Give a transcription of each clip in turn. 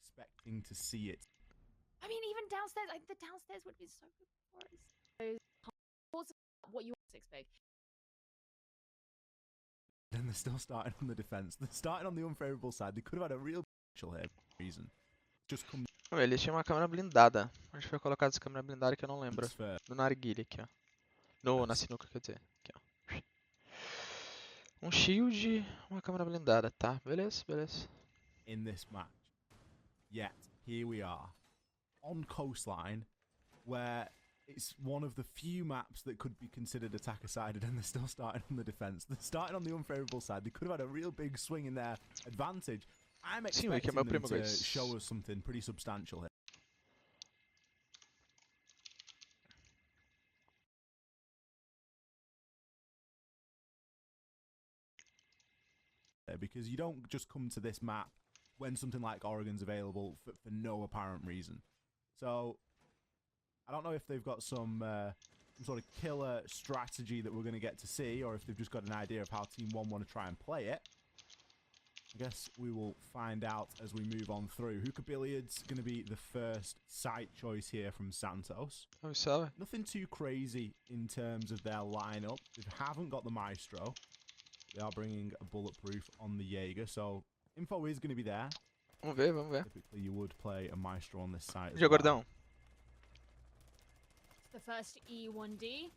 expecting to see it. I mean, even downstairs, the downstairs would be so good for us. What you expect. And they're still starting on the defense. They're starting on the unfavorable side. They could have had a real potential here for a reason. Just come. Eles tinham uma câmera blindada. Onde foi colocada essa câmera blindada que eu não lembro? No narguilha aqui, ó. No, na sinuca, quer dizer. Aqui, ó. Um shield, uma câmera blindada, tá? Beleza, beleza. In this match. Yet, here we are. On coastline, where it's one of the few maps that could be considered attacker-sided, and they're still starting on the defense. They're starting on the unfavorable side. They could have had a real big swing in their advantage. I'm expecting them to show us something pretty substantial here. Because you don't just come to this map when something like Oregon's available for no apparent reason. So, I don't know if they've got some sort of killer strategy that we're going to get to see, or if they've just got an idea of how Team 1 want to try and play it. I guess we will find out as we move on through. Hookah Billiards going to be the first site choice here from Santos. Oh, so nothing too crazy in terms of their lineup. They haven't got the Maestro. They are bringing a bulletproof on the Jaeger, so info is going to be there. Vamos ver, vamos ver. Typically, you would play a Maestro on this site. Já, gordão. The first E1D.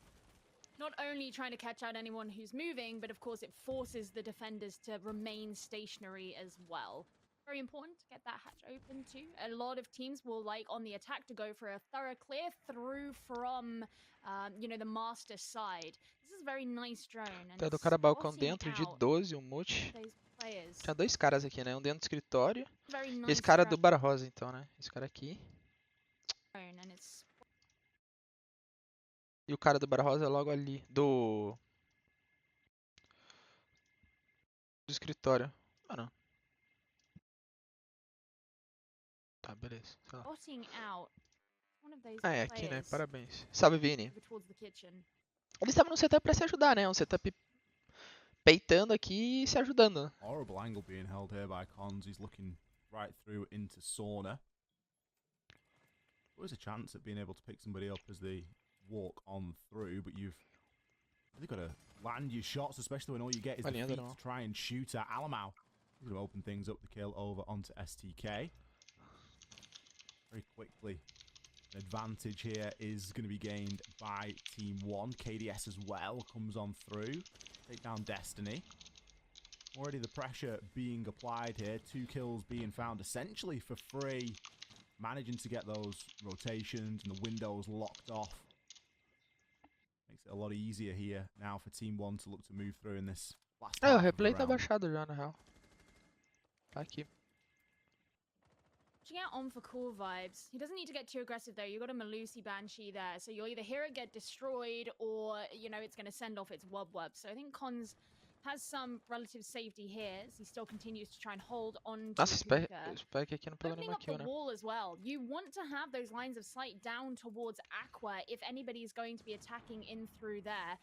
Not only trying to catch out anyone who's moving, but of course it forces the defenders to remain stationary as well. Very important to get that hatch open too. A lot of teams will like on the attack to go for a thorough clear through from, you know, the master side. This is a very nice drone. Tá do cara balcão dentro de 12, um multi. Tinha dois caras aqui, né? Um dentro do escritório. E esse cara do Bar Rosa, então, né? Esse cara aqui. E o cara do Bar Rosa é logo ali. Do escritório. Ah, não. Tá, beleza. Ah, é aqui, né? Parabéns. Salve, Vini. Eles estavam no setup pra se ajudar, né? Um setup peitando aqui e se ajudando. Horrible angle being held here by Cons. He's looking right through into Sauna. Always a chance at being able to pick somebody up as they walk on through, but you've really got to land your shots, especially when all you get is the feet to try and shoot at Alamau. He's going to open things up the kill over onto STK. Very quickly. An advantage here is going to be gained by Team 1. KDS as well comes on through. Take down Destiny. Already the pressure being applied here. 2 kills being found essentially for free. Managing to get those rotations and the windows locked off. Makes it a lot easier here now for Team 1 to look to move through in this last o replay tá baixado já, na real. Tá aqui. Watching out on for cool vibes. He doesn't need to get too aggressive though. You got a Malusi Banshee there, so you'll either hear it get destroyed or, you know, it's going to send off its wub. So I think Cons has some relative safety here as he still continues to try and hold on to Spike aqui não pegou nenhuma kill, né? Wall as well. You want to have those lines of sight down towards Aqua if anybody is going to be attacking in through there.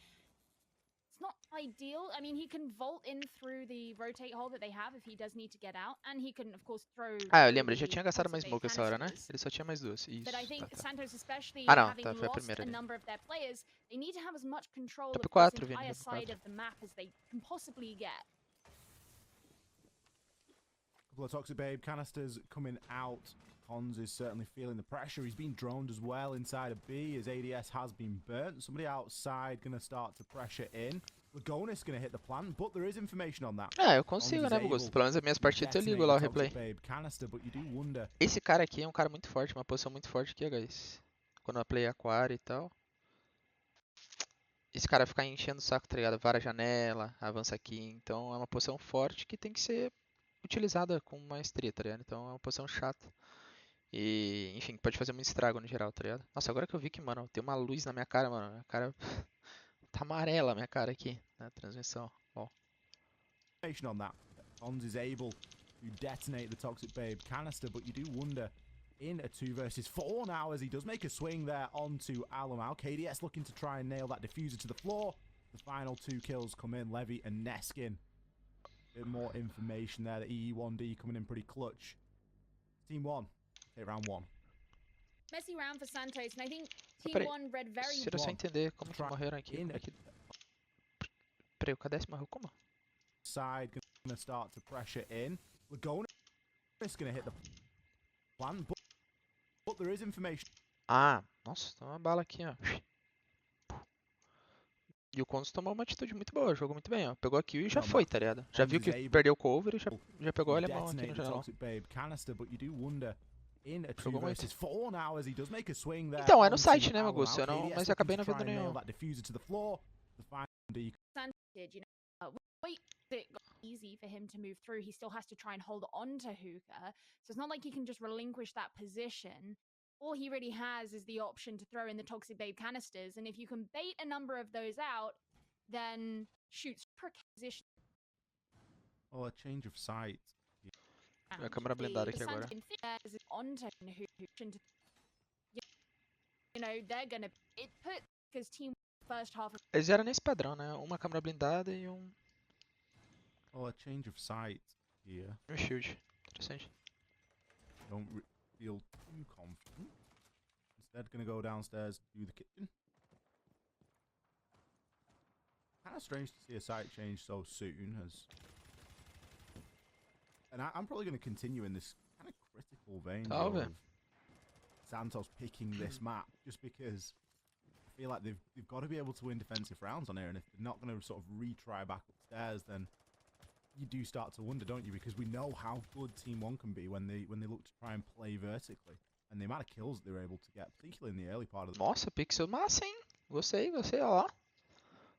It's not ideal. I mean, he can vault in through the rotate hole that they have if he does need to get out, and he can, of course, throw. Ah, eu lembro, ele já tinha gastado mais smoke essa hora, né? Ele só tinha mais duas. Isso. But I think Santos, especially não, having tá, foi a lost primeira a ali. number of their players, they need to have as much control of Top this 4, entire Vini, side of the map as they can possibly get. Couple of Toxic Babe canisters coming out. Cons is certainly feeling the pressure. He's been droned as well inside of B. His ADS has been burnt. Somebody outside going to start to pressure in. Lagonis going to hit the plant, but there is information on that. Ah, eu consigo, né, Augusto? Pelo menos as minhas partidas eu ligo lá o replay. Esse cara aqui é um cara muito forte, uma posição muito forte aqui, guys. Quando eu play aquário e tal. Esse cara ficar enchendo o saco, tá ligado? Vara a janela, avança aqui. Então é uma posição forte que tem que ser utilizada com maestria, tá ligado? Então é uma posição chata. E, enfim, pode fazer muito estrago no geral, tá ligado? Nossa, agora que eu vi que, mano, tem uma luz na minha cara, mano. Minha cara tá amarela, a minha cara aqui na transmissão. Ó. On that, Cons is able to detonate the Toxic Babe canister, but you do wonder in a 2 versus 4 now as he does make a swing there onto Alamau. KDS looking to try and nail that diffuser to the floor. The final 2 kills come in, Levy and Neskin. Bit more information there, the EE1D coming in pretty clutch. Team 1, take round 1. Messy round for Santos, and I think Team 1 read very Deixa eu só entender como que morreram aqui. Como é que... Peraí, o K10 morreu como? Side gonna start to pressure in. Lagonis gonna hit the plant, but there is information. Ah, nossa, tem uma bala aqui, ó. E o Condos tomou uma atitude muito boa, jogou muito bem, ó. Pegou a kill e já foi, tá ligado? Já viu que perdeu o cover e já pegou o alemão aqui no janelão. Jogou muito. Então, é no site, né, Augusto? Eu não, mas eu acabei não vendo nenhum. It got easy for him to move through. He still has to try and hold on to Hookah, so it's not like he can just relinquish that position. All he really has is the option to throw in the Toxic Babe canisters, and if you can bait a number of those out, then shoots per position. Oh, a change of sight. A câmera blindada aqui agora. You know, they're gonna it put because team first half. Eles eram nesse padrão, né? Uma câmera blindada e um. Oh, a change of sight here. Um shield. Interessante. Don't feel too confident. Instead, gonna go downstairs to the kitchen. Kind of strange to see a sight change so soon, and I'm probably going to continue in this kind of critical vein of Santos picking this map, just because I feel like they've got to be able to win defensive rounds on here, and if they're not going to sort of retry back upstairs, then you do start to wonder, don't you? Because we know how good Team 1 can be when they look to try and play vertically, and the amount of kills they were able to get, particularly in the early part of the... Nossa, pixel massa, hein? Gostei, ó lá.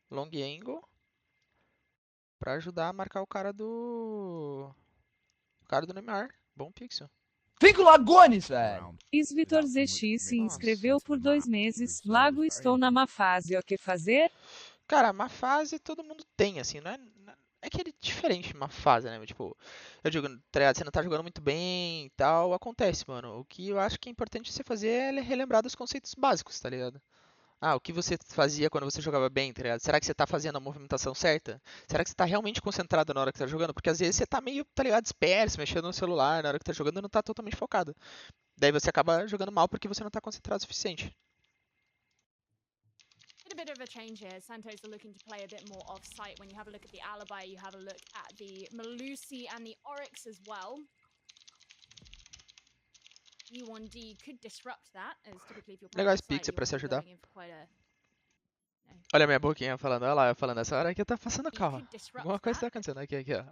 Long angle. Pra ajudar a marcar o cara do... O cara do Neymar. Bom pixel. Vem com o Lagonis, velho! Vitor ZX se inscreveu por 2 meses. Lago, estou na má fase. O que fazer? Cara, má fase todo mundo tem, assim, não é... É que é diferente uma fase, né? Tipo, eu digo, você não tá jogando muito bem e tal, acontece, mano. O que eu acho que é importante você fazer é relembrar dos conceitos básicos, tá ligado? Ah, o que você fazia quando você jogava bem, tá ligado? Será que você tá fazendo a movimentação certa? Será que você tá realmente concentrado na hora que tá jogando? Porque às vezes você tá meio, tá ligado, disperso, mexendo no celular na hora que tá jogando e não tá totalmente focado. Daí você acaba jogando mal porque você não tá concentrado o suficiente. A bit of a change here. Santos are looking to play a bit more off-site. When you have a look at the Alibi, you have a look at the Malusi and the Oryx as well. E1D could disrupt that, as typically if you're playing Legal esse off-site, pixel pra se ajudar. No. Olha a minha boquinha falando, olha lá, eu falando, essa hora aqui tá passando carro. Alguma coisa tá acontecendo aqui, ó.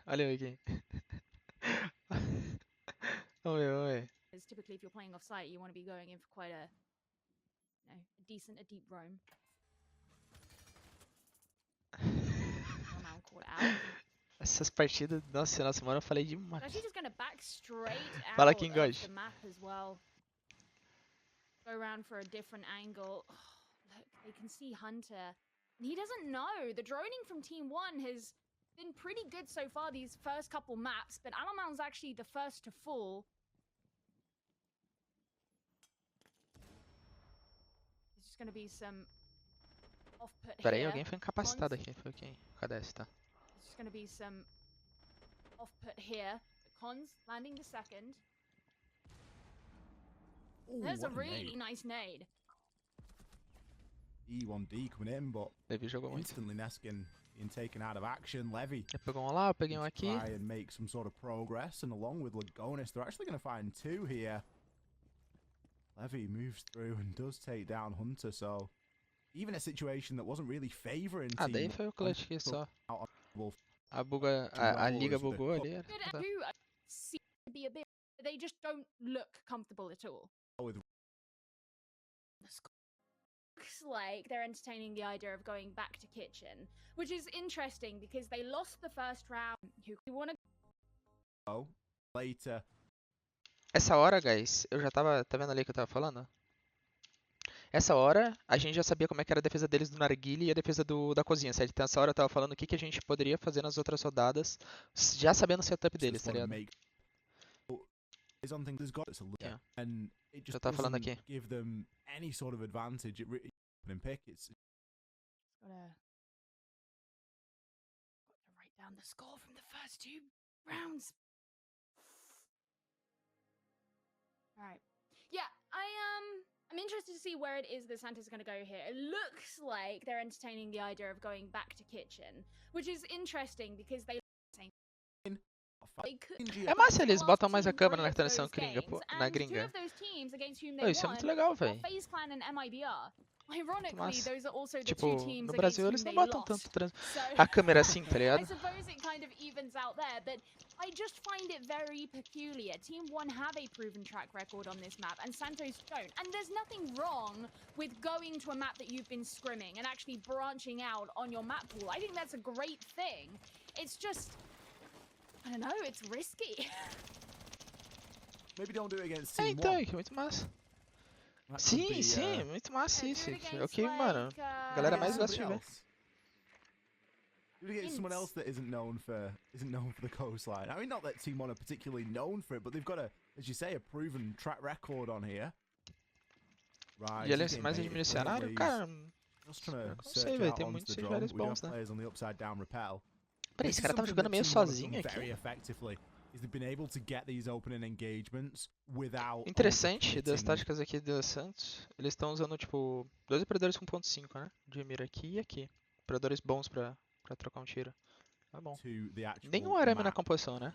Olha eu aqui. Oi. As typically if you're playing off-site, you want to be going in for quite a a deep roam. Essas partidas, nossa, mano, eu falei demais. Actually just gonna back straight Fala, out King of the map as well. Go around for a different angle. Oh, look, they can see Hunter. And he doesn't know. The droning from Team 1 has been pretty good so far these first couple maps, but Alaman's actually the first to fall. There's just gonna be some off-put here. Peraí, alguém foi incapacitado aqui. Foi quem? Cadê esse, tá? There's just gonna be some off-put here. Cons landing the second. Ooh, There's a really nice nade. E1D coming in, but Levi jogou muito. instantly Neskin being taken out of action. Levy Eu pegou um lá, eu peguei um aqui. try and make some sort of progress, and along with Lagonis, they're actually going to find 2 here. Levy moves through and does take down Hunter, so even a situation that wasn't really favoring Ah, Team daí foi o clutch aqui só. A liga Wolf, bugou ali. Do seem to be a bit, they just don't look comfortable at all. With Looks like they're entertaining the idea of going back to kitchen, which is interesting because they lost the first round. Who want to go later? Essa hora, guys, eu já tava. Tá vendo ali que eu tava falando? Essa hora, a gente já sabia como é que era a defesa deles do narguile e a defesa da cozinha, certo? Então, essa hora eu tava falando o que a gente poderia fazer nas outras rodadas, já sabendo o setup deles, tá ligado? Yeah. And it just eu tava falando aqui. Give them any sort of advantage. It really pick. It's gotta write down the score from the first 2 rounds. I'm interested to see where it is that Santos is going to go here. It looks like they're entertaining the idea of going back to kitchen, which is interesting because they É massa, eles botam mais a câmera na transição gringa, pô, na gringa. Oh, isso é muito legal, velho. Ironically, those are also the Tipo, two teams no Brasil against eles whom não they botam lost. tanto So, a câmera assim, tá I ligado? suppose it kind of evens out there, but I just find it very peculiar. Team 1 have a proven track record on this map, and Santos don't. And there's nothing wrong with going to a map that you've been scrimming and actually branching out on your map pool. I think that's a great thing. It's just, I don't know, it's risky. Maybe don't do it against É, Team então, 1. que é muito massa. That could Sim, be, sim, muito massa do isso. it É o que, against, mano, like, a galera mais gosta de somebody ver. else. Do it against someone else that isn't known for the coastline. I mean, not that Team 1 are particularly known for it, but they've got a, as you say, a proven track record on here. Right. E ele é mais adversário, cara. Just trying Eu to não search sei, velho, out tem onto muitos the drone. CGLs We do have bons, né? players on the upside down rappel. Peraí, esse cara tá jogando meio sozinho Very aqui. effectively is they've been able to get these opening engagements without Interessante das overcommitting. táticas aqui do Santos, eles estão usando, tipo, dois operadores com 1.5, né? De mira aqui e aqui. Operadores bons pra trocar um tiro. Tá bom. To the actual Nenhum arame na map. composição, né?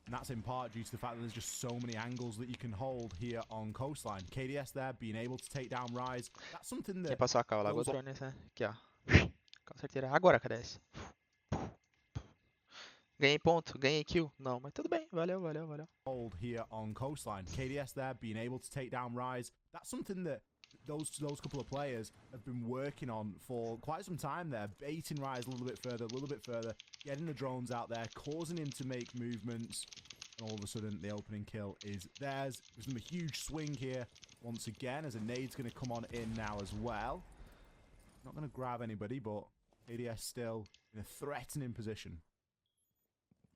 And that's in part due to the fact that there's just so many angles that you can hold here on coastline. KDS there being able to take down Rise. That's something Quem that passou a cal, o LagoAnalise, né? Aqui, ó. Com certeza. Agora, KDS. Ganhei ponto, ganhei kill. Não, mas tudo bem. Valeu, valeu, valeu. hold here on coastline. KDS there being able to take down Rise. That's something that those couple of players have been working on for quite some time there, baiting Rise a little bit further, getting the drones out there, causing him to make movements, and all of a sudden the opening kill is theirs. Gives them a huge swing here once again, as a nade's going to come on in now as well. Not going to grab anybody, but KDS still in a threatening position.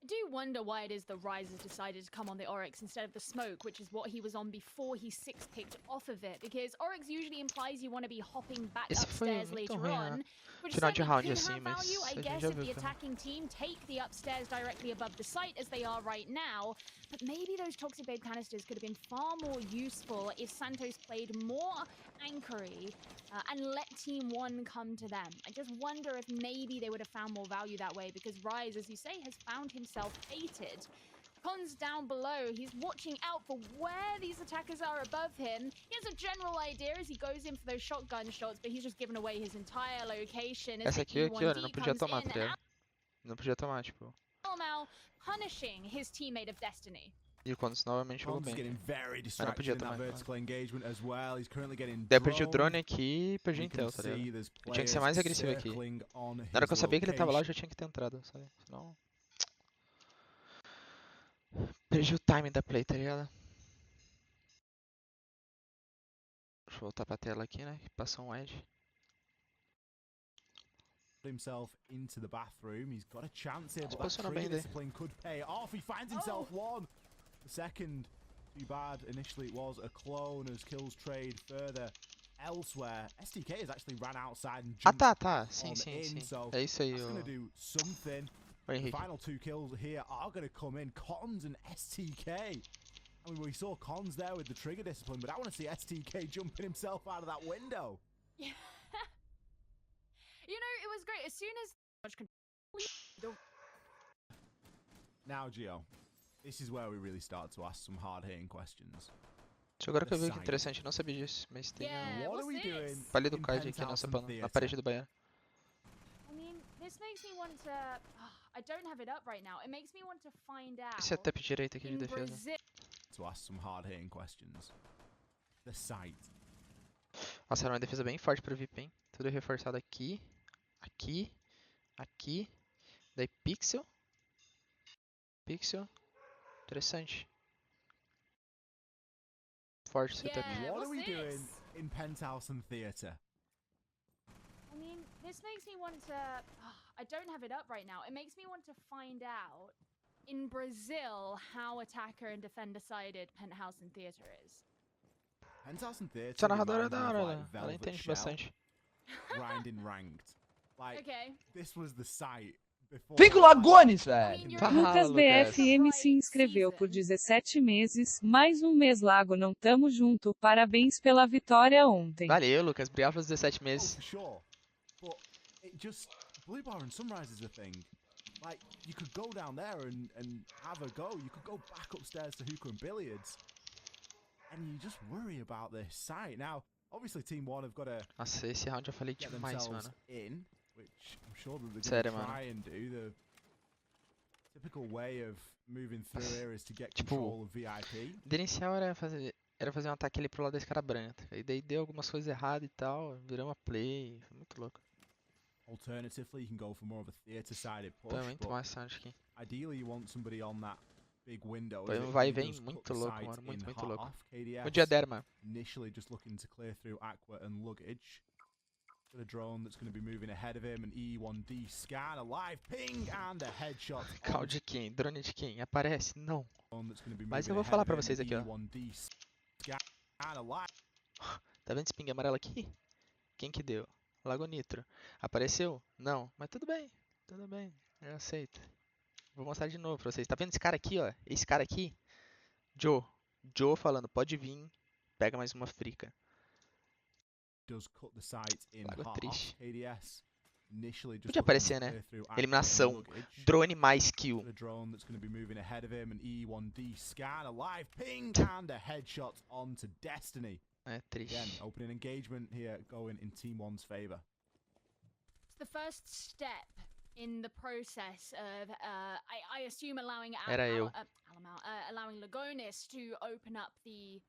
I do wonder why it is the Rise has decided to come on the Oryx instead of the Smoke, which is what he was on before he 6-picked off of it, because Oryx usually implies you want to be hopping back Esse foi upstairs muito later ruim, on, né? which Final de certainly round could assim, have mas value, I a gente guess, já if viu the que attacking team take the upstairs directly above the site as they are right now, but maybe those Toxic Babe canisters could have been far more useful if Santos played more anchory and let Team 1 come to them. I just wonder if maybe they would have found more value that way, because Rise, as you say, has found himself baited. Con's down below. He's watching out for where these attackers are above him. He has a general idea as he goes in for those shotgun shots, but he's just given away his entire location. Essa aqui, olha, não podia tomar, tá ligado? Não podia tomar, tipo. Now punishing his teammate of destiny. E o Condos novamente jogou Con's bem. getting very Mas não podia distracted in that tomar. vertical engagement as well. He's currently getting Daí eu perdi o droned. drone aqui e perdi o You can intel, tá ligado? see there's Eu tinha que ser players mais agressivo aqui. circling on Na hora que eu his sabia que ele tava lá, eu location. já tinha que ter entrado, sabe? Senão. Perdi o timing da play, tá ligado? Deixa eu voltar pra tela aqui, né? Que passou um edge. Himself into the bathroom. He's got a chance here, but that Posiciona trigger bem daí. discipline could pay off. He finds himself one. The second, too bad. Initially, it was a clone as kills trade further elsewhere. STK has actually ran outside and Ah, jumped tá. Sim, on sim, in, sim. so É isso aí, that's o going to do something. The Henrique. final two kills here are going to come in. Cons and STK. I mean, we saw Cons there with the trigger discipline, but I want to see STK jumping himself out of that window. Yeah. You know, it was great. As soon as Now, Gio, this is where we really start to ask some hard-hitting questions. Deixa eu agora que eu vi que interessante, não sabia disso, mas tem Yeah, What are we what's doing? this? um palha do in card aqui Penthouse and na Theatre? parede do banheiro. I mean, this makes me want to. I don't have it up right now. It makes me want to find out. Esse é tap direito aqui de in defesa. Brazil. To ask some hard-hitting questions. The site. Nossa, era uma defesa bem forte pro VIP, hein? Tudo reforçado aqui, aqui, aqui. Daí pixel. Pixel. Interessante. Forte setup. Yeah, What are we what's doing this? in Penthouse and Theatre? I mean, this makes me want to. I don't have it up right now. It makes me want to find out in Brazil how attacker and defender sided Penthouse and Theatre is. Penthouse and Theatre Essa narradora é reminds me da of, hora, like, ela Velvet entende Shell, bastante. grinding ranked. Like, Okay. this was the site Vem com o Lagonis, velho! Fala, Lucas Lucas. BFM se inscreveu por 17 meses. Mais um mês, Lago, não tamo junto. Parabéns pela vitória ontem. Valeu, Lucas. Obrigado pelos 17 Oh, meses. for sure. But it just Blue Bar and Sunrise is a thing. Like you could go down there and have a go. You could go back upstairs to hookah and billiards, and you just worry about this site. Now, obviously, Team One have got to Nossa, esse round eu falei get demais, themselves mano. in, which I'm sure that they're Sério, going to mano. try and do. The typical way of moving through here is to get Tipo, control of VIP. O ideia inicial era fazer um ataque ali pro lado da escada branca. E daí deu algumas coisas erradas e tal. Virou uma play. Foi muito louco. Alternatively, you can go for more of a theater-sided push, Foi muito but massa, acho que. ideally you want somebody on that big window. Foi as um it vai e really vem does cut muito the louco, site mano. Muito, in muito louco. half. KDS Bom dia, Derma. initially just looking to clear through Aqua and luggage. Got a drone that's going to be moving ahead of him, an E1D scan, a live ping, and a headshot. Call de quem? Drone de quem? Aparece? Não. That's going to be Mas eu moving vou ahead falar of pra him, vocês an aqui, ó. E1D scan, a live. Tá vendo esse ping amarelo aqui? Quem que deu? Lagonitro. Apareceu? Não. Mas tudo bem. Tudo bem. Eu aceito. Vou mostrar de novo pra vocês. Tá vendo esse cara aqui, ó? Esse cara aqui? Joe. Joe falando, pode vir. Pega mais uma frica. Does cut the site in Lago half. triste. KDS initially just Podia looking to aparecer, né? clear through Aqua Eliminação. and luggage. Drone mais kill. The drone that's going to be moving ahead of him, an E1D scan, a live ping, and a headshot onto Destiny. É triste. Again, opening engagement here going in Team One's favor. It's the first step in the process of, I assume, allowing Era eu. allowing Lagonis to open up the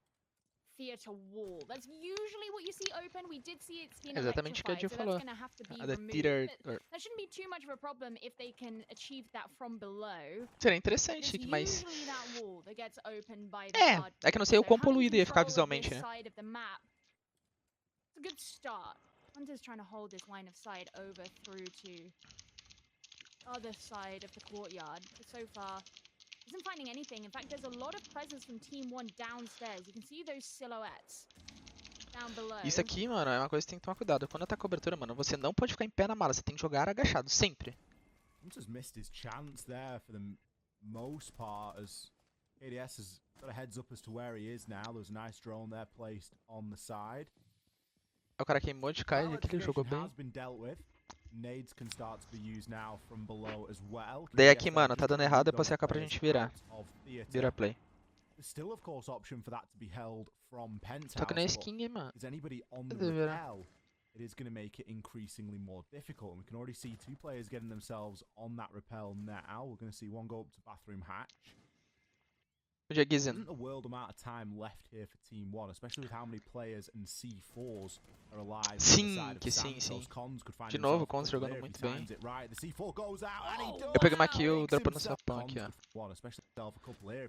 theater wall. That's usually what you see open. We did see it's been Exatamente o que a electrified, Jill so falou. that's going to have to be The removed. theater. But that shouldn't be too much of a problem if they can achieve that from below. Seria interessante, It's mas. usually that wall that gets opened by the hard É que eu não sei o so quão having poluído ia ficar control of visualmente, this né? side of the map, it's a good start. Hunter's trying to hold this line of sight over through to other side of the courtyard. But so far, isn't finding anything. In fact, there's a lot of presence from Team 1 downstairs. You can see those silhouettes down below. Isso aqui, mano, é uma coisa que tem que tomar cuidado. Quando tá cobertura, mano, você não pode ficar em pé na mala. Você tem que jogar agachado, sempre. Hunter's missed his chance there for the most part, as KDS has got a heads up as to where he is now. There's a nice drone there placed on the side. O cara queimou de cair aqui, ele jogou bem. Has been dealt with. Nades can start to be used now from below as well. Daí aqui, mano, tá dando errado, depois você acaba pra gente virar. Vira play. There's still, of course, option for that to be held from Penthouse. Só que não é but skin, mano. is anybody on the Cadê virar? rappel? It is going to make it increasingly more difficult. And we can already see two players getting themselves on that rappel now. We're going to see one go up to bathroom hatch. Bom dia, Gizin. Isn't a world amount of time left here for Team 1, especially with how many players and C4s are alive. Sim, que sim, sim. De novo, o Cons jogando muito bem. Eu peguei uma kill dropando no sapão aqui, ó.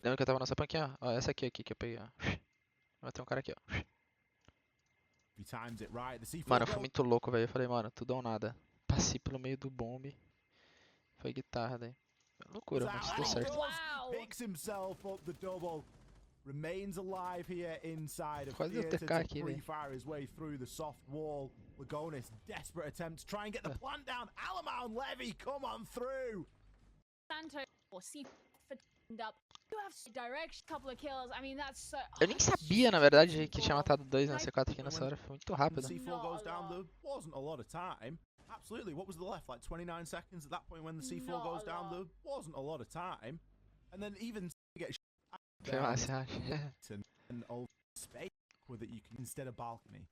Lembra que eu tava no sapão aqui, ó? Ó, essa aqui que eu peguei, ó. Ó, tem um cara aqui, ó. Mano, eu fui muito louco, velho. Eu falei, mano, tudo ou nada. Passei pelo meio do bombe. Foi guitarra daí. Loucura, mas deu certo. Picks himself up the double. Remains alive here inside of Quase deu theater TK to aqui, velho. pre-fire his way through the soft wall. Lagonis, desperate attempt to try and get the plant down. Alamau and Levy, come on through. Santos or C up. You have direct couple of kills. I mean, that's so. Eu nem sabia, na verdade, que tinha matado dois na C4 aqui nessa hora. Foi muito When rápido. C4 goes down, there wasn't a lot of time. Absolutely. What was the left? Like 29 seconds at that point when the C4 Not goes a down, lot. there wasn't a lot of time. And then even get Foi massa, acho. an old space with it you can instead of balcony.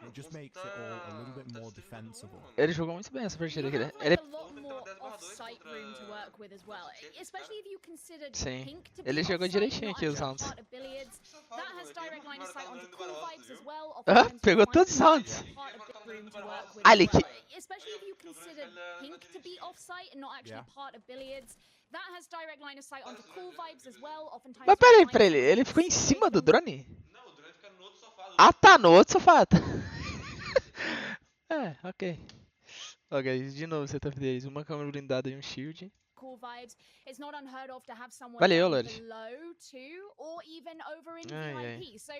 It just makes it all a little bit more defensible. Ele jogou muito bem essa partida aqui. You have, Ele like, a lot more off-site room to work with as well, especially if you considered Sim. Pink to Ele be jogou off-site, direitinho not aqui os actually rounds. part of billiards. That has direct line of sight onto cool vibes as well. Ah, Oftentimes pegou you todos os find rounds. part of the room to work with Ah, as ele well, que- especially if you considered Pink to be off-site and not actually Yeah. part of billiards. That has direct line of sight onto cool vibes as well. Oftentimes Mas you find peraí, ele ficou em some cima do drone? Não, o drone fica no outro sofá. Ah, tá, no outro sofá. É, ok. Ok, de novo, setup deles. Uma câmera blindada e um shield. cool vibes. It's not unheard of to have someone Valeu, down Lord. below too, or even over in VIP. So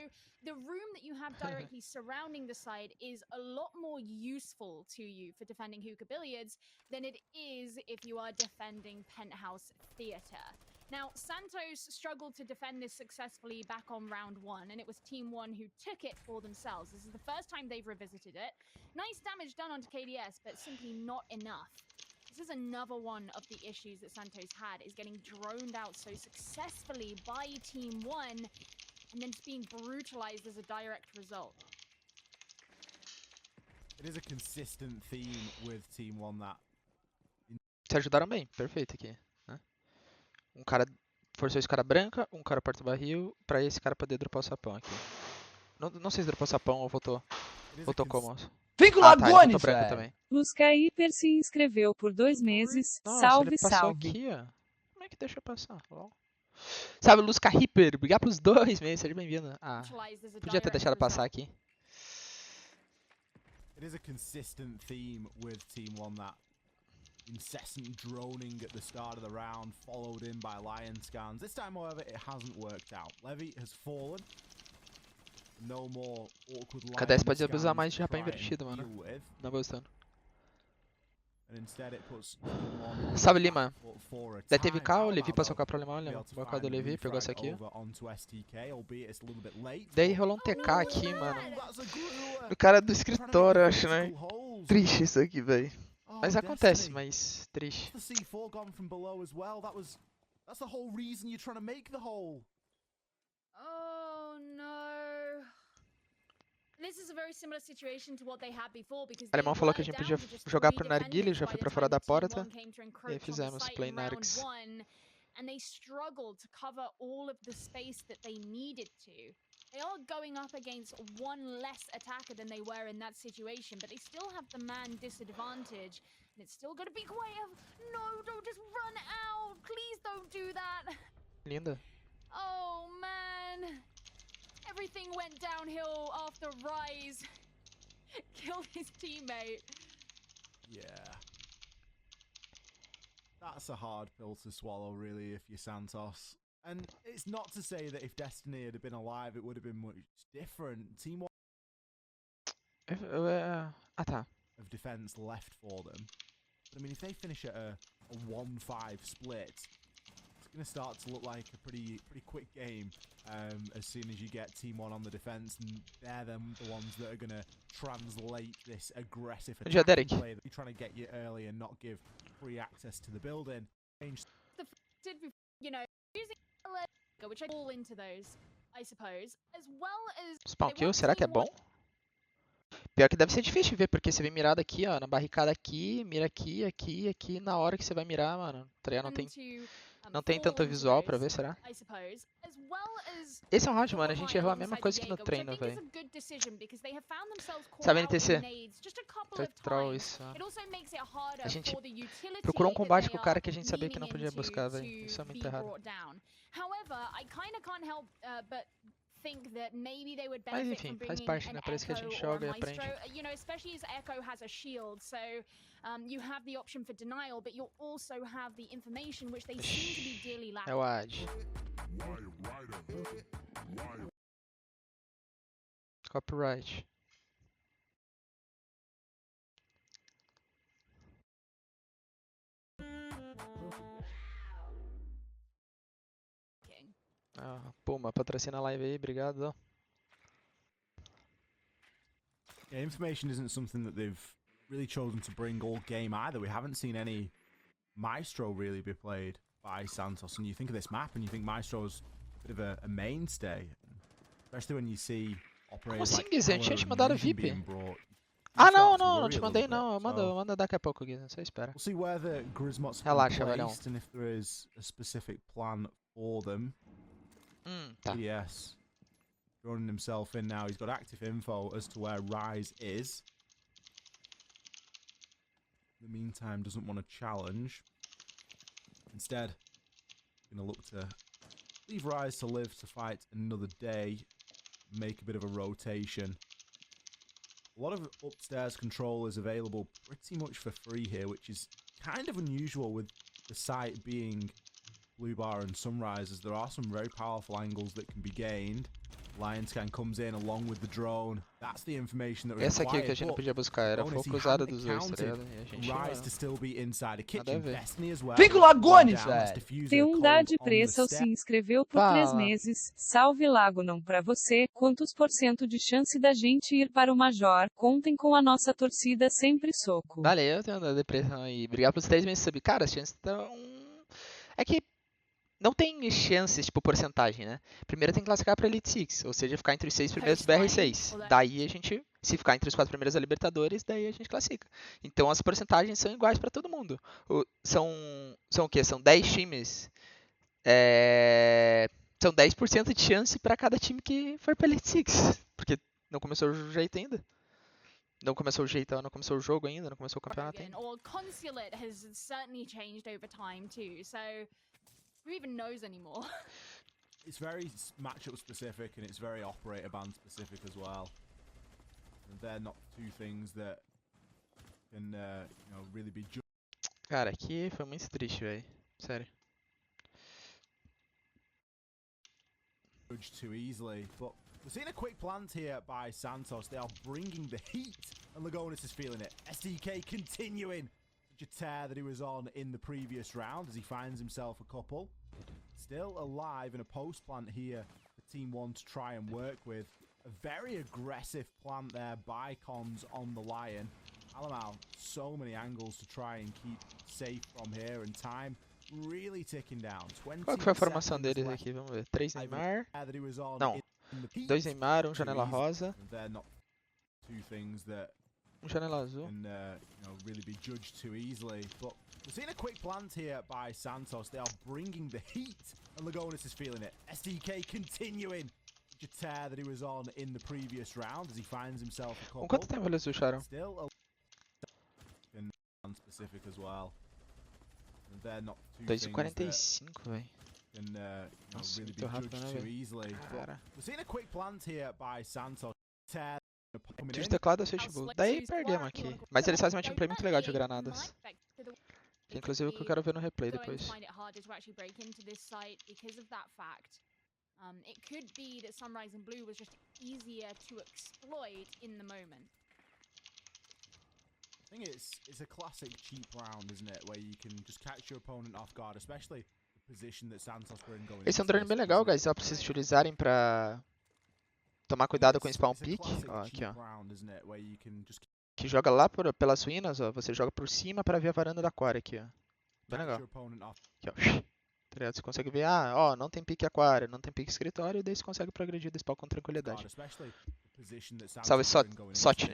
the room that you have directly surrounding the side is a lot more useful to you for defending hookah billiards than it is if you are defending Penthouse Theatre. Now, Santos struggled to defend this successfully back on round 1, and it was Team 1 who took it for themselves. This is the first time they've revisited it. Nice damage done onto KDS, but simply not enough. This is another one of the issues that Santos had, is getting droned out so successfully by Team 1, and then just being brutalized as a direct result. It is a consistent theme with Team 1 that... Se ajudaram bem, perfeito aqui. Né? Um cara forçou esse cara branca, um cara porta-barril, pra esse cara poder dropar o sapão aqui. Não sei se dropou o sapão ou votou como. Vem com o Tá, ele Lagonis, votou branca velho. também. Lusca Hiper se inscreveu por 2 meses. Nossa, Salve, ele passou salve. aqui, ó. Como é que deixa eu passar? Salve, Lusca Hiper. Obrigado pelos 2 meses, seja bem-vindo. Ah, podia ter deixado passar aqui. It is a consistent theme with Team 1 that incessant droning at the start of the round, followed in by lion scans. This time, however, it hasn't worked out. Levy has fallen. No more awkward lion K10 pode scans abusar mais de to rapé try and invertido, mano. deal with. Não gostando. And instead it puts Team 1 Salve, Lima. for a Daí teve time. cá, o Alaba, Levi passou though, cá pro alemão, be able to o do find a Levi, pegou essa refrag aqui. over onto STK, albeit it's a little bit late. Daí rolou um TK aqui, mano. That's a grueler. O cara do escritório, eu acho, né? Critical holes. Triste isso aqui, velho. Mas Oh, acontece, Destiny. mas triste. The C4 gone from below as well. That's the whole reason you're trying to make the hole. Oh no. This is a very similar situation to what they had before because O alemão falou que a gente podia jogar pro narguilha, já fui pra fora da porta. E aí fizemos play narcs. And they struggled to cover all of the space that they needed to. They are going up against one less attacker than they were in that situation, but they still have the man disadvantage. And it's still going to be quite a... No, don't just run out. Please don't do that. Linda. Oh, man. Everything went downhill after Rise killed his teammate. Yeah. That's a hard pill to swallow, really, if you're Santos. And it's not to say that if Destiny had been alive, it would have been much different. Team 1 tá. of defense left for them. But I mean, if they finish at a 1-5 split, it's going to start to look like a pretty quick game as soon as you get Team 1 on the defense, and they're them the ones that are going to translate this aggressive attack play that you're trying to get you early and not give free access to the building. You know, using which I fall into those, I suppose, as well as Spawn kill, será que é bom? Pior que deve ser difícil de ver, porque você vem mirado aqui, ó, na barricada aqui, mira aqui, aqui, aqui, na hora que você vai mirar, mano. Não tem tanto visual pra ver, será? Esse é um round, mano, a gente errou a mesma coisa que no treino, velho. Sabe, NTC? Foi troll isso. A gente procurou um combate com o cara que a gente sabia que não podia buscar, velho. Isso é muito errado. Mas enfim, faz parte, né? Parece que a gente joga e aprende. You know, especially as Echo has a shield, so you have the option for denial, but you also have the information which they seem to be dearly lacking. É o Ad. Copyright. Puma, patrocina a live aí, obrigado. Yeah, information isn't something that they've really chosen to bring all game either. We haven't seen any Maestro really be played by Santos, and you think of this map and you think Maestro's a bit of a mainstay, especially when you see operators like Guiz? A gente tinha te mandado VIP. Não te mandei não. Eu mando daqui a pouco, Guiz, só espera. We'll see where the Grismot's Relaxa, velhão. placed and if there is a specific plan for them. Tá. Yes. Running himself in now. He's got active info as to where Rise is. In the meantime, doesn't want to challenge. Instead, going to look to leave Rise to live to fight another day. Make a bit of a rotation. A lot of upstairs control is available pretty much for free here, which is kind of unusual with the site being Blue Bar and Sunrises, there are some very powerful angles that can be gained. Lionscan comes in along with the drone. That's the information that Essa aqui que a gente não podia buscar, era fogo cruzado dos dois, tá ligado? E a gente Rise to still be inside a kitchen. Destiny as well. Fica o Lagonis, velho. T1 Pressel se inscreveu por 3 meses. Salve Lago não pra você. Quantos % de chance da gente ir para o Major? Contem com a nossa torcida sempre soco. Valeu, eu tenho uma depressão aí. Obrigado pelos 3 meses de sub. Cara, as chances estão... É que não tem chances, tipo, porcentagem, né? Primeiro tem que classificar pra Elite Six, ou seja, ficar entre os 6 primeiros do BR6. Daí a gente, se ficar entre os 4 primeiros da Libertadores, daí a gente classifica. Então as porcentagens são iguais pra todo mundo. São o quê? São 10 times. São 10% de chance pra cada time que for pra Elite Six. Porque não começou o jeito ainda. Não começou o jeito, não começou o jogo ainda, não começou o campeonato ainda. Or consulate has certainly changed over time too. So who even knows anymore? It's very matchup specific and it's very operator band specific as well. And they're not two things that can really be judged. Cara, aqui foi muito triste, velho. Sério. Too easily, but we're seeing a quick plant here by Santos. They are bringing the heat, and Lagonis is feeling it. SDK continuing such a tear that he was on in the previous round as he finds himself a couple. Still alive in a post plant here for Team 1 to try and work with. A very aggressive plant there by Cons on the Lion. Alamau, so many angles to try and keep safe from here, and time really ticking down. Qual que foi a formação deles aqui? Vamos ver. 3 Neymar. Não. 2 Neymar, 1 janela rosa. Janela azul. Really be judged too easily, but we're seeing a quick plant here by Santos. They are bringing the heat, and Lagonis is feeling it. SDK continuing such a tear that he was on in the previous round as he finds himself a couple. Quanto tempo eles puxaram? Still a specific as well. And they're not 2:45, velho. Nossa, really muito rápido, né, velho? Cara. We're seeing a quick plant here by Santos. Tear Tiro de teclado é switchboot. Daí perdemos aqui. Mas eles fazem uma gameplay muito legal de granadas. Que inclusive o que eu quero ver no replay depois. It could be that Sunrise and Blue was just easier to exploit in the moment. I think it's a classic cheap round, isn't it? Where you can just catch your opponent off guard, especially the position that Santos were in going. Esse é um drone bem legal, guys. Só precisa utilizarem pra tomar cuidado com o spawn pick. Ó, aqui, ó. Que joga lá pelas ruínas, ó. Você joga por cima pra ver a varanda da aquário aqui, ó. Bem legal. Aqui, ó. Você consegue ver, ó, não tem pique aquário, não tem pique escritório, e daí você consegue progredir do spawn com tranquilidade. Salve, Sochi.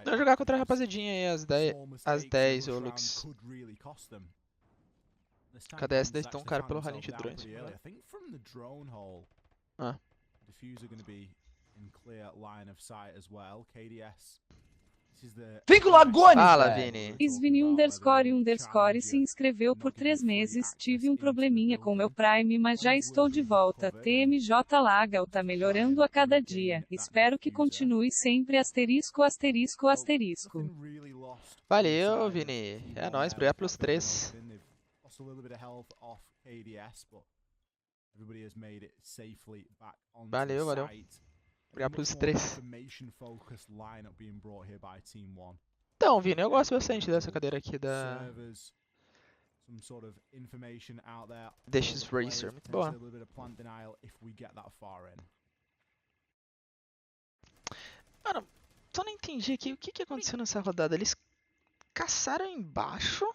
Não jogar contra a rapazadinha aí às 10, ô Lux. Cadê essa? Eles estão um cara pelo ralinho de drones. Fica o Lagonis, fala, Vini. Svini__ se inscreveu por 3 meses. Tive um probleminha com meu Prime, mas já estou de volta. TMJ Lagal tá melhorando a cada dia. Espero que continue sempre asterisco. Valeu, Vini. É nóis, obrigado pelos 3. Valeu, valeu. Obrigado pelos 3. Então, Vini, eu gosto bastante dessa cadeira aqui da DX Racer, muito boa. Mano, só não entendi aqui o que aconteceu nessa rodada. Eles caçaram embaixo?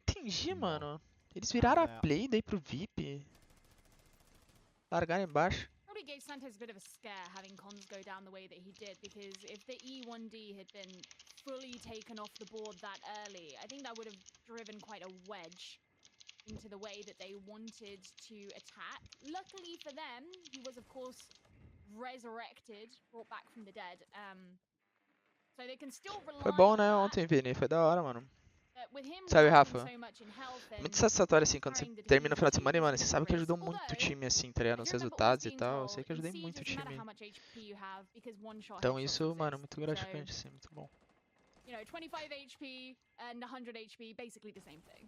Entendi, mano. Eles viraram a play daí pro VIP. Largaram embaixo. Probably gave Santos a bit of a scare having Cons go down the way that he did, because if the E1D had been fully taken off the board that early, I think that would have driven quite a wedge into the way that they wanted to attack. Luckily for them, he was of course resurrected, brought back from the dead. So they can still rely. Foi bom, né, ontem, Vini? Foi da hora, mano. Sabe, Rafa? Muito satisfatório, assim, quando você termina o final de semana e, mano, você sabe que ajudou muito o time, assim, tá ligado? Nos resultados e tal. Eu sei que ajudei muito o time. Então isso, mano, é muito gratificante, assim, muito bom. 25 HP and 100 HP, basically the same thing.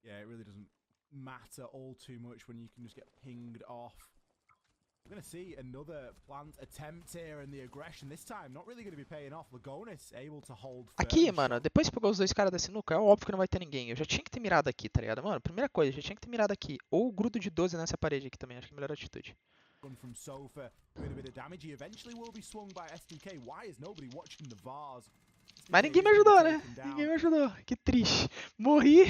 Yeah, it really doesn't matter all too much when you can just get pinged off. We're going to see another plant attempt here and the aggression this time not really going to be paying off. Lagonis able to hold firm. Aqui, mano, depois que pegou os dois caras da sinuca, é óbvio que não vai ter ninguém. Eu já tinha que ter mirado aqui, tá ligado? Mano, primeira coisa, já tinha que ter mirado aqui. Ou grudo de 12 nessa parede aqui também, acho que é a melhor atitude. From Sofa doing a bit of damage. He eventually will be swung by SDK. Why is nobody watching the Vars? Mas ninguém me ajudou, né? Ninguém me ajudou. Que triste. Morri.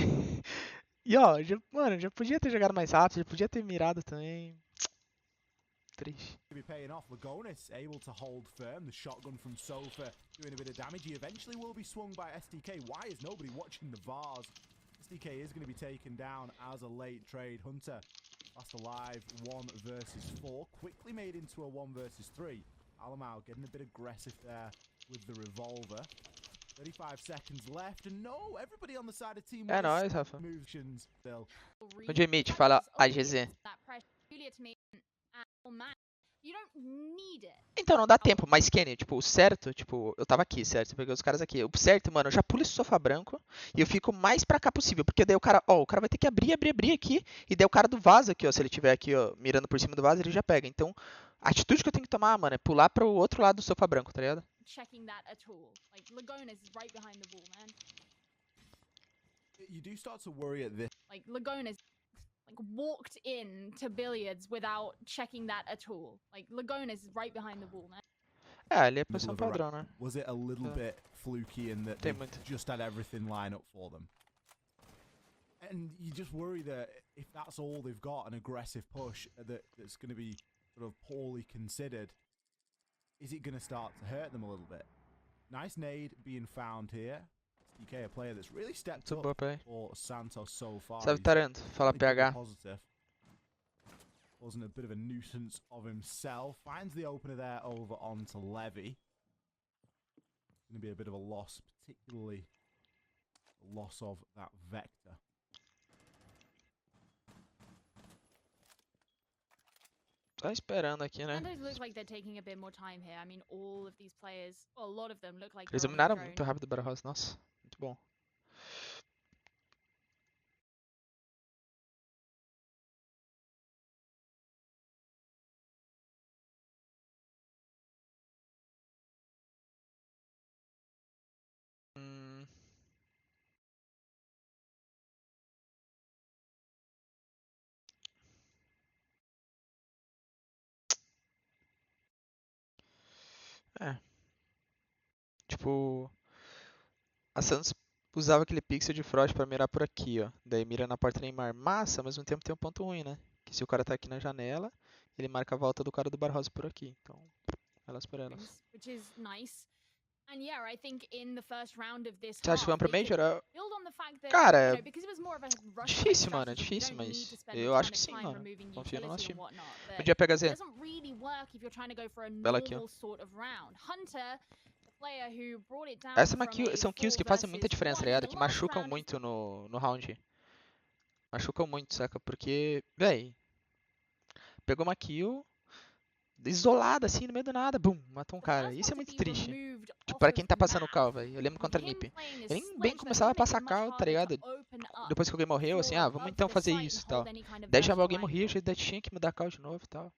E ó, mano, já podia ter jogado mais rápido, já podia ter mirado também. Triste. To be paying off. Lagonis able to hold firm. The shotgun from Sofa doing a bit of damage. He eventually will be swung by SDK. Why is nobody watching the Vars? SDK is going to be taken down as a late trade. Hunter last alive, 1 versus 4. Quickly made into a 1 versus 3. Alamau getting a bit aggressive there with the revolver. 35 seconds left, and no, everybody on the side of team. É nóis, Rafa. Moves still. O Jamie fala AGZ. Então não dá tempo, mas Kenny, tipo, o certo, tipo, eu tava aqui, certo? Eu peguei os caras aqui. O certo, mano, eu já pulo esse sofá branco e eu fico mais pra cá possível. Porque daí o cara, ó, o cara vai ter que abrir aqui. E daí o cara do vaso aqui, ó, se ele tiver aqui, ó, mirando por cima do vaso, ele já pega. Então, a atitude que eu tenho que tomar, mano, é pular pro outro lado do sofá branco, tá ligado? Checking that at all. Like Lagonis is right behind the wall, man. You do start to worry at this. Like Lagonis like walked in to billiards without checking that at all. Like Lagonis is right behind the wall, man. É, ali é a posição padrão, né? Was it a little bit fluky in that they just had everything line up for them? And you just worry that if that's all they've got, an aggressive push that's going to be sort of poorly considered, is it going to start to hurt them a little bit? Nice nade being found here. SDK, a player that's really stepped up for Santos so far. Salve, Taranto. Fala, PH. Positive. Causing a bit of a nuisance of himself. Finds the opener there over onto Levy. Going to be a bit of a loss, particularly the loss of that Vector. Tá esperando aqui, né? Santos looks like they're taking a bit more time here. I mean, all of these players, well, a lot of them look like Eles they're on dominaram their muito own. rápido o BR6, nossa, muito bom. É. Tipo, a Santos usava aquele pixel de Frost pra mirar por aqui, ó. Daí mira na porta Neymar. Mas, ao mesmo tempo, tem um ponto ruim, né? Que se o cara tá aqui na janela, ele marca a volta do cara do Barrosa por aqui. Então, elas por elas. Which is nice. And yeah, I think in the first round of this Você acha que vamos pro Major? Cara, difícil, mano, é difícil, mas eu acho que sim, mano. Confio no nosso time. Podia pegar Z. Bela kill. São kills que fazem muita diferença, tá ligado? Que machucam muito no round. Machucam muito, saca? Porque, véi, pegou uma kill isolada, assim, no meio do nada, bum, matou um cara. Isso é muito triste. Tipo, pra quem tá passando o cal, velho. Eu lembro contra a Nip. Eu nem bem começava a passar cal, tá ligado? Depois que alguém morreu, assim, ah, vamos então fazer isso e tal. Daí já alguém morria, já tinha que mudar cal de novo e tal.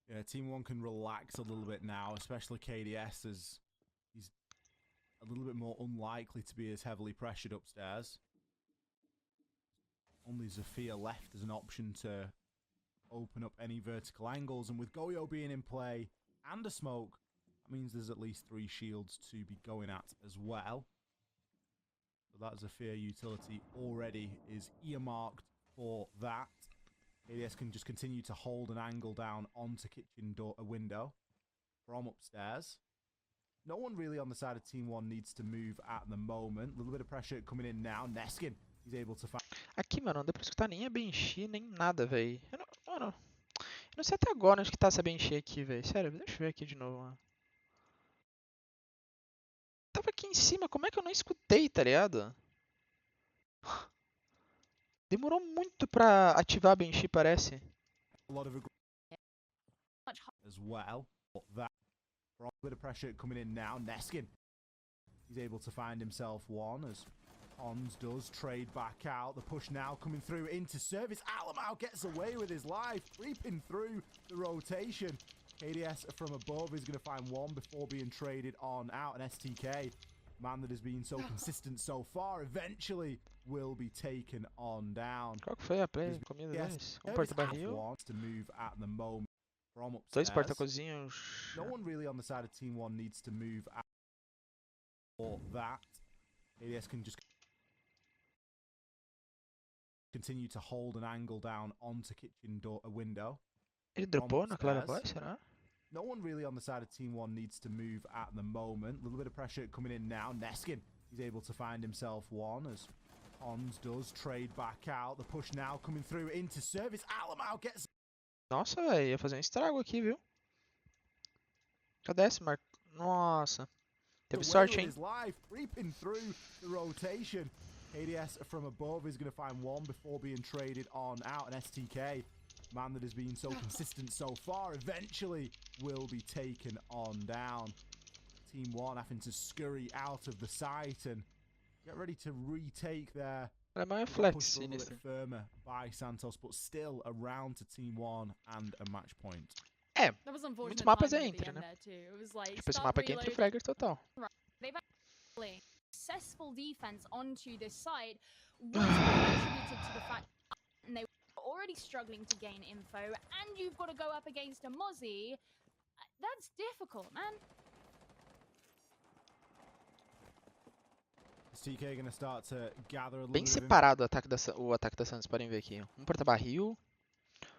Yeah, Team 1 can relax a little bit now, especially KDS, as he's a little bit more unlikely to be as heavily pressured upstairs. Only Zafia left as an option to open up any vertical angles, and with Goyo being in play and a smoke, that means there's at least 3 shields to be going at as well. So that Zafia utility already is earmarked for that. KDS can just continue to hold an angle down onto kitchen door, a window from upstairs. No one really on the side of Team 1 needs to move at the moment. A little bit of pressure coming in now. Neskin, he's able to find. Aqui, mano, não deu pra escutar nem a Benchi, nem nada, velho. Mano, eu não sei até agora onde que tá essa Benchi aqui, velho. Sério, deixa eu ver aqui de novo, mano. tava aqui em cima, como é que eu não escutei, tá ligado? Demorou muito pra ativar a Banshee, parece. A lot of as well, but that a bit of pressure coming in now. Neskin, he's able to find himself one as oNe does trade back out. The push now coming through into service. Alamau gets away with his life, creeping through the rotation. KDS from above is going to find one before being traded on out. And STK, man that has been so consistent so far, eventually will be taken on down. Qual que foi a play? Comida deles? Porta-barril. Wants to move at the moment from Dois upstairs. porta-cozinhos. No one really on the side of Team 1 needs to move out for that. KDS can just continue to hold an angle down onto kitchen door window. Ele dropou na Clara Boy, será? No one really on the side of Team 1 needs to move at the moment. A little bit of pressure coming in now. Neskin, he's able to find himself one as oNe does trade back out. The push now coming through into service. Alamau gets... Nossa, velho, ia fazer um estrago aqui, viu? Cadê esse Marco? Nossa. Teve sorte, hein? Creeping through the rotation. KDS from above is going to find one before being traded on out. And STK, man that has been so consistent so far, eventually will be taken on down. Team 1 having to scurry out of the site and get ready to retake their push a little bit firmer by Santos, but still around to Team 1 and a match point. É, muitos mapas é entre, né? Tipo, esse mapa aqui é entre fragger total. Successful defense onto this side was attributed to the fact that they were already struggling to gain info, and you've got to go up against a Mozzie. That's difficult, man. TK gonna start to gather a little Bem separado o ataque da Santos, podem ver aqui. Um porta-barril,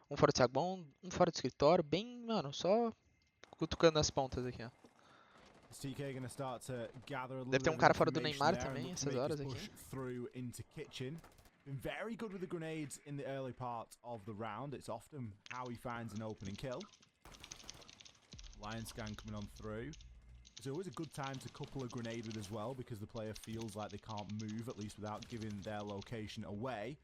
um fora de saguão, um fora de escritório, bem, mano, só cutucando as pontas aqui, ó. Deve ter um cara fora do Neymar também, essas horas aqui. Been very good with the grenades in the early part of the round. It's often how he finds an opening kill. Lion scan coming on through. It's always a good time to couple a grenade with as well, because the player feels like they can't move, at least without giving their location away.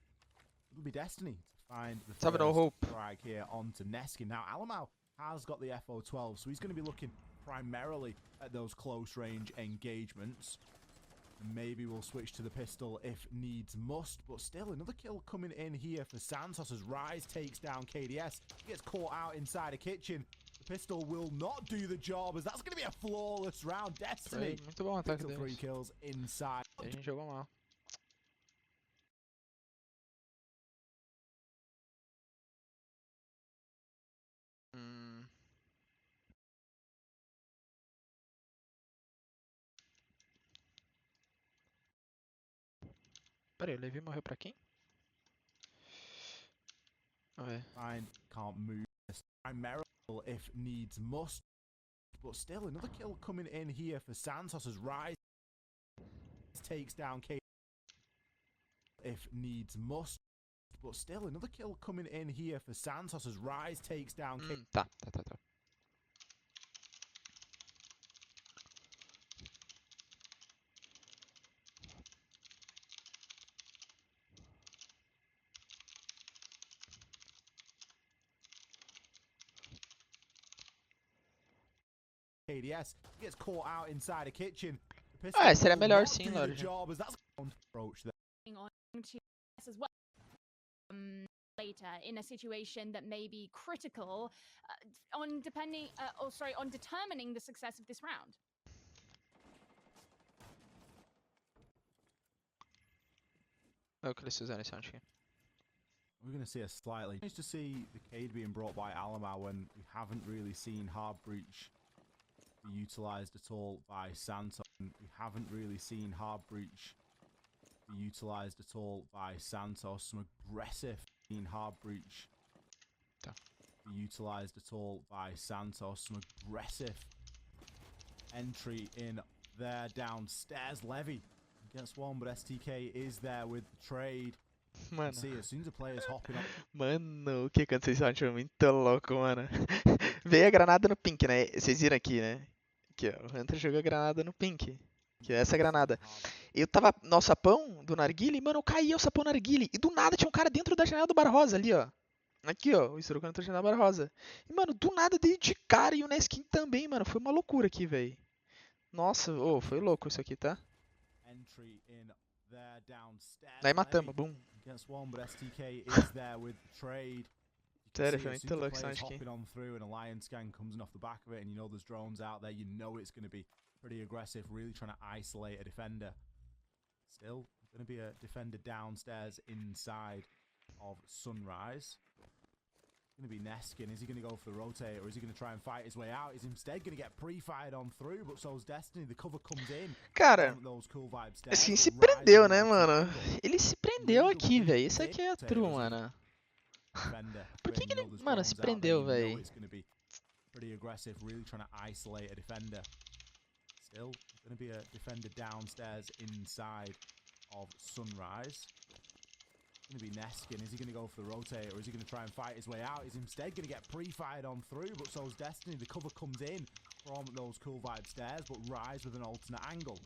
It'll be Destiny to find the first strike here onto Neskin. Now, Alamau has got the FO12, so he's going to be looking primarily at those close range engagements. Maybe we'll switch to the pistol if needs must, but still another kill coming in here for Santos as Rise takes down KDS. He gets caught out inside a kitchen. The pistol will not do the job, as that's going to be a flawless round. Destiny muito bom ataque deles. 3 kills inside. A gente jogou mal. Peraí, o Levi morreu pra quem? Vamos ver. Can't move. Primarily if needs must. But still, another kill coming in here for Santos as Rise takes down K. If needs must. But still, another kill coming in here for Santos as Rise takes down K. Tá. KDS gets caught out inside a kitchen. Ah, seria melhor sim, Lorde. As well. Later in a situation that may be critical on determining the success of this round. É o que eles fizeram esse round aqui. We're going to see a slightly... Nice to see the Cade being brought by Alamau when we haven't really seen Hard Breach be utilised at all by Santos. We haven't really seen Hard Breach be utilised at all by Santos. Some aggressive Hard Breach be utilised at all by Santos. Some aggressive entry in there downstairs. Levy gets one, but STK is there with the trade. Mano. See, as soon as the player's hopping up. Mano, o que aconteceu esse round foi muito louco, mano. Veio a granada no pink, né? Vocês viram aqui, né? Aqui, ó. O Hunter jogou a granada no pink. Que é essa granada. Eu tava no sapão do narguile, mano, eu caí ao sapão narguile. E do nada tinha um cara dentro da janela do bar rosa ali, ó. Aqui, ó, o Instructor dentro da janela do bar rosa. E, mano, do nada dei de cara e o Neskin também, mano. Foi uma loucura aqui, velho. Nossa, ô, foi louco isso aqui, tá? Daí matamos, boom. Sério, foi muito louco essa aqui. Pretty aggressive, really trying to isolate a defender. Still, going to be a defender downstairs inside of Sunrise. Going to be Neskin. Is he going to go for the rotate, or is he going to try and fight his way out? He's instead going to get pre-fired on through, but so's Destiny. The cover comes in. Cara, assim, se prendeu, né, mano? Ele se prendeu aqui, velho. Isso aqui é true, mano. Por que ele, mano, se prendeu, velho? Pretty aggressive, really trying to isolate a defender. Still, going to be a defender downstairs inside of Sunrise. Going to be Neskin. Is he going to go for the rotate, or is he going to try and fight his way out? He's instead going to get pre-fired on through, but so's Destiny. The cover comes in from those cool vibe stairs, but Rise with an alternate angle.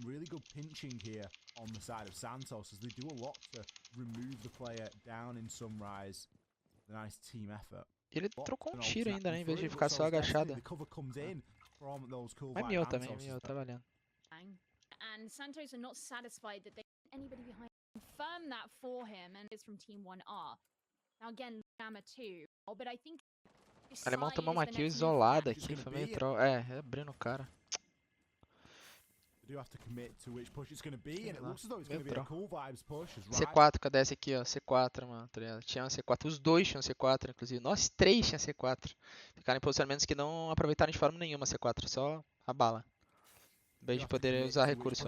Really good pinching here on the side of Santos, as they do a lot to remove the player down in Sunrise. A nice team effort. Ele trocou um tiro ainda, né, em vez de ficar só agachado. Mas miou também, miou, tá valendo. And Santos are not satisfied that they anybody behind confirm that for him, and it's from Team 1R. Now again, Gamma 2, but I think o alemão tomou uma kill isolada aqui, foi meio troll. É, abrindo o cara. C4, cadê esse aqui, ó? C4, mano, tá ligado? Tinha C4, os dois tinham C4, inclusive. Nós três tinham C4. Ficaram em posicionamentos que não aproveitaram de forma nenhuma C4, só a bala. Em vez de poder usar recurso.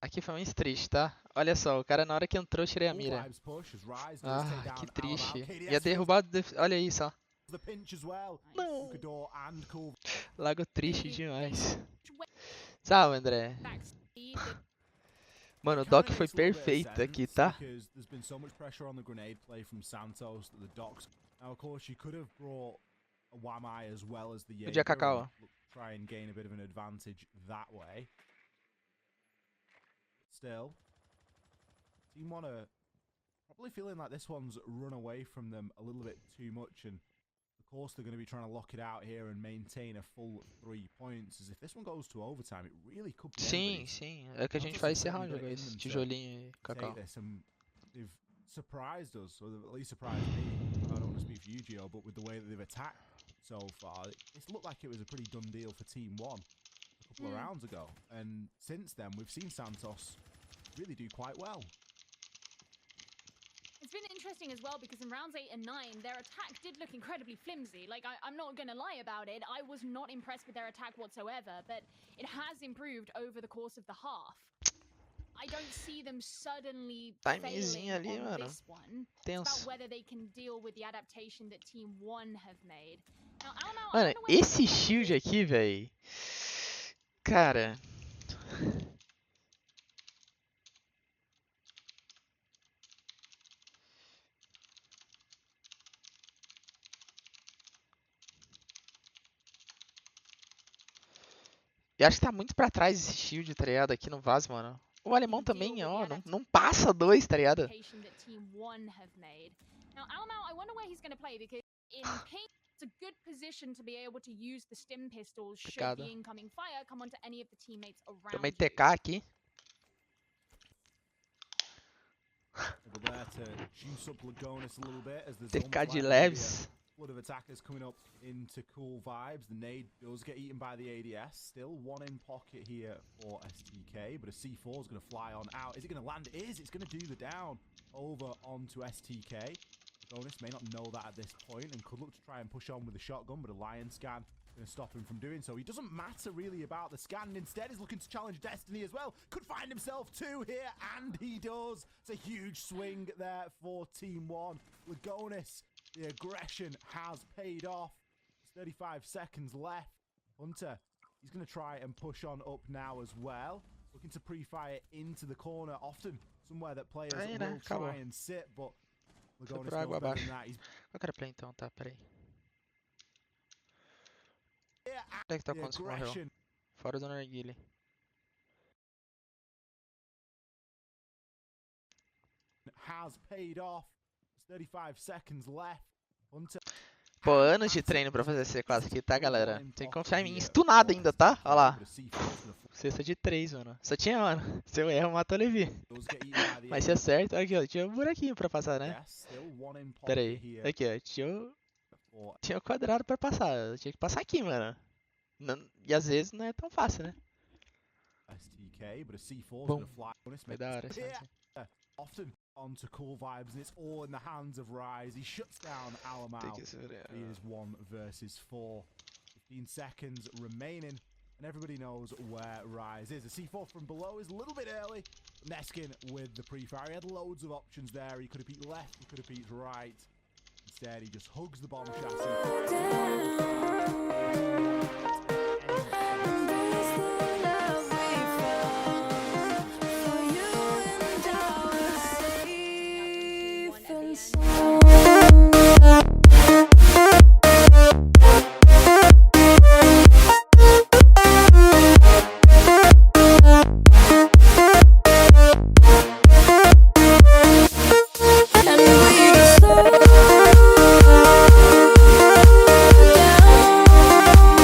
Aqui foi muito triste, tá? Olha só, o cara na hora que entrou eu tirei a mira. Ah, que triste. Ia derrubar, olha isso, ó. Não. Lago triste demais. Salve, André. Mano, o Doc foi perfeito aqui, tá? Podia Cacau. Try and gain a bit of an advantage that way. Still, Team 1 are probably feeling like this one's run away from them a little bit too much, and of course they're going to be trying to lock it out here and maintain a full 3 points, as if this one goes to overtime, it really could be. Sim, sim, é o que a gente faz esse round, esse tijolinho e Cacau. They've surprised us, or at least surprised me. I don't want to speak for you, Gio, but with the way that they've attacked so far, it looked like it was a pretty done deal for Team 1 a couple of rounds ago, and since then we've seen Santos really do quite well. It's been interesting as well, because in rounds 8 and 9 their attack did look incredibly flimsy. Like, I'm not gonna lie about it, I was not impressed with their attack whatsoever, but it has improved over the course of the half. I don't see them suddenly failing ali, on mano. this one. Tenso. It's about whether they can deal with the adaptation that Team 1 have made. Now, Alamau, mano, esse shield aqui, véi. Cara. Eu acho que tá muito pra trás esse shield, tá ligado? Aqui no vaso, mano. O alemão também, ó, não passa dois, tá ligado? Now, Alamau, I wonder where he's going to play, because in pink, it's a good position to be able to use the stim pistols should the incoming fire come onto any of the teammates around. Tomei TK aqui. TK de leves. Flood of attackers coming up into cool vibes. The nade does get eaten by the ADS. Still one in pocket here for STK, but a C4 is going to fly on out. Is it going to land? It is. It's going to do the down over onto STK. LaGonis may not know that at this point and could look to try and push on with a shotgun, but a lion scan going to stop him from doing so. He doesn't matter really about the scan, and instead is looking to challenge Destiny as well. Could find himself two here, and he does. It's a huge swing there for Team 1. LaGonis, the aggression has paid off. There's 35 seconds left. Hunter, he's going to try and push on up now as well. Looking to pre-fire into the corner. Often somewhere that players Aí, will né? Acabou. try and sit, but Foi Lagonis por água knows better abaixo. than that. He's Qual que era a play então? Tá, peraí. yeah, Onde é que tá the quando você morreu? aggression Fora do narguile. has paid off. 35 seconds left. Hunter. Pô, anos de treino pra fazer esse C4 aqui, tá, galera? Tem que confiar em mim. Stunado ainda, tá? Olha lá. Cesta de 3, mano. Só tinha, mano. Se eu erro, mato o Levi. Mas se acerta, aqui, ó. Tinha um buraquinho pra passar, né? Pera aí. Aqui, ó. Tinha um quadrado pra passar. Eu tinha que passar aqui, mano. E às vezes não é tão fácil, né? Bom. Foi da hora essa aqui. Often onto cool vibes, and it's all in the hands of Rise. He shuts down Alamau. He is 1 versus 4. 15 seconds remaining, and everybody knows where Rise is. The C4 from below is a little bit early. Neskin with the pre-fire. He had loads of options there. He could have peeked left, he could have peeked right. Instead, he just hugs the bomb chassis.